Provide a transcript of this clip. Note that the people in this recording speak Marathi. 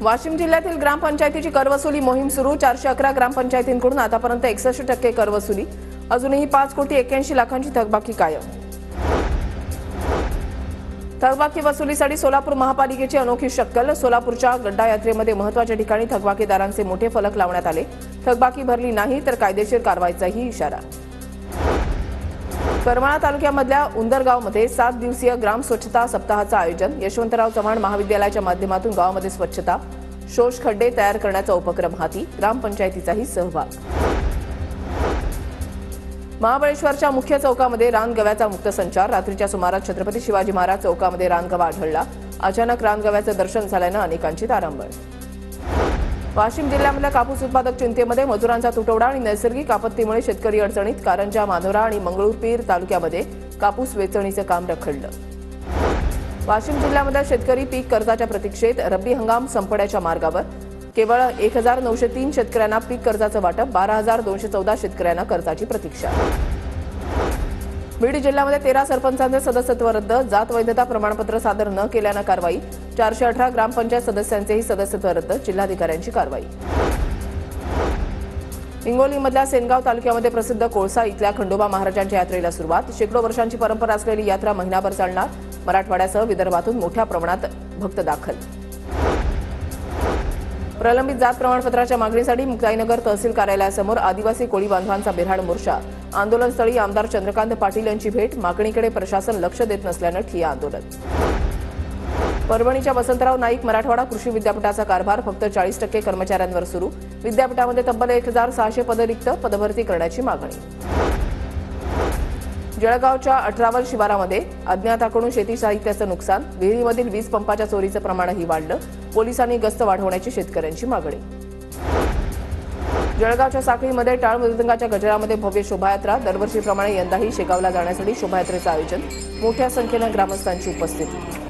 वाशिम जिल्ह्यातील ग्रामपंचायतीची करवसुली मोहीम सुरू। 411 ग्रामपंचायतींकडून आतापर्यंत 61% करवसुली। अजूनही 5,81,00,000ची थकबाकी कायम। थकबाकी वसुलीसाठी सोलापूर महापालिकेची अनोखी शक्कल। सोलापूरच्या गड्डा यात्रेमध्ये महत्त्वाच्या ठिकाणी थकबाकीदारांचे मोठे फलक लावण्यात आले। थकबाकी भरली नाही तर कायदेशीर कारवाईचाही इशारा। करमाळा तालुक्यामधल्या उंदरगावमध्ये 7 दिवसीय ग्राम स्वच्छता सप्ताहाचं आयोजन। यशवंतराव चव्हाण महाविद्यालयाच्या माध्यमातून गावामध्ये स्वच्छता शोष खड्डे तयार करण्याचा उपक्रम हाती। ग्रामपंचायतीचाही सहभाग। महाबळेश्वरच्या मुख्य चौकामध्ये रानगव्याचा मुक्त संचार। रात्रीच्या सुमारास छत्रपती शिवाजी महाराज चौकामध्ये रानगवा आढळला। अचानक रानगव्याचं दर्शन झाल्यानं अनेकांची तारांबळ। वाशिम जिल्ह्यामधल्या कापूस उत्पादक चिंतेमध्ये मजुरांचा तुटवडा आणि नैसर्गिक आपत्तीमुळे शेतकरी अडचणीत। कारंजा, माधोरा आणि मंगळूरपीर तालुक्यामध्ये कापूस वेचणीचं काम रखडलं। वाशिम जिल्ह्यामध्ये शेतकरी पीक कर्जाच्या प्रतीक्षेत। रब्बी हंगाम संपण्याच्या मार्गावर। केवळ 1903 शेतकऱ्यांना पीक कर्जाचं वाटप। 12,214 शेतकऱ्यांना कर्जाची प्रतीक्षा। बीड जिल्ह्यामध्ये 13 सरपंचांचे सदस्यत्व रद्द। जात वैधता प्रमाणपत्र सादर न केल्यानं कारवाई। 418 ग्रामपंचायत सदस्यांचेही सदस्यत्व रद्द। जिल्हाधिकाऱ्यांची कारवाई। हिंगोलीमधल्या सेनगाव तालुक्यामध्ये प्रसिद्ध कोळसा इथल्या खंडोबा महाराजांच्या यात्रेला सुरुवात। शेकडो वर्षांची परंपरा असलेली यात्रा महिनाभर चालणार। मराठवाड्यासह विदर्भातून मोठ्या प्रमाणात भक्त दाखल। प्रलंबित जात प्रमाणपत्राच्या मागणीसाठी मुक्ताईनगर तहसील कार्यालयासमोर आदिवासी कोळी बांधवांचा बेराड मोर्चा। आंदोलनस्थळी आमदार चंद्रकांत पाटील यांची भेट। मागणीकडे प्रशासन लक्ष देत नसल्यानं ठिय्या आंदोलन। परभणीच्या वसंतराव नाईक मराठवाडा कृषी विद्यापीठाचा कारभार फक्त 40% कर्मचाऱ्यांवर सुरू। विद्यापीठामध्ये तब्बल 1,600 पदं रिक्त। पदभरती करण्याची मागणी। जळगावच्या 18 शिवारामध्ये अज्ञाताकडून शेती साहित्याचं नुकसान। विहिरीमधील वीज पंपाच्या चोरीचं प्रमाणही वाढलं। पोलिसांनी गस्त वाढवण्याची शेतकऱ्यांची मागणी। जळगावच्या साखळीमध्ये टाळ मृदंगाच्या गजरामध्ये भव्य शोभायात्रा। दरवर्षीप्रमाणे यंदाही शेगावला जाण्यासाठी शोभायात्रेचं आयोजन। मोठ्या संख्येनं ग्रामस्थांची उपस्थिती।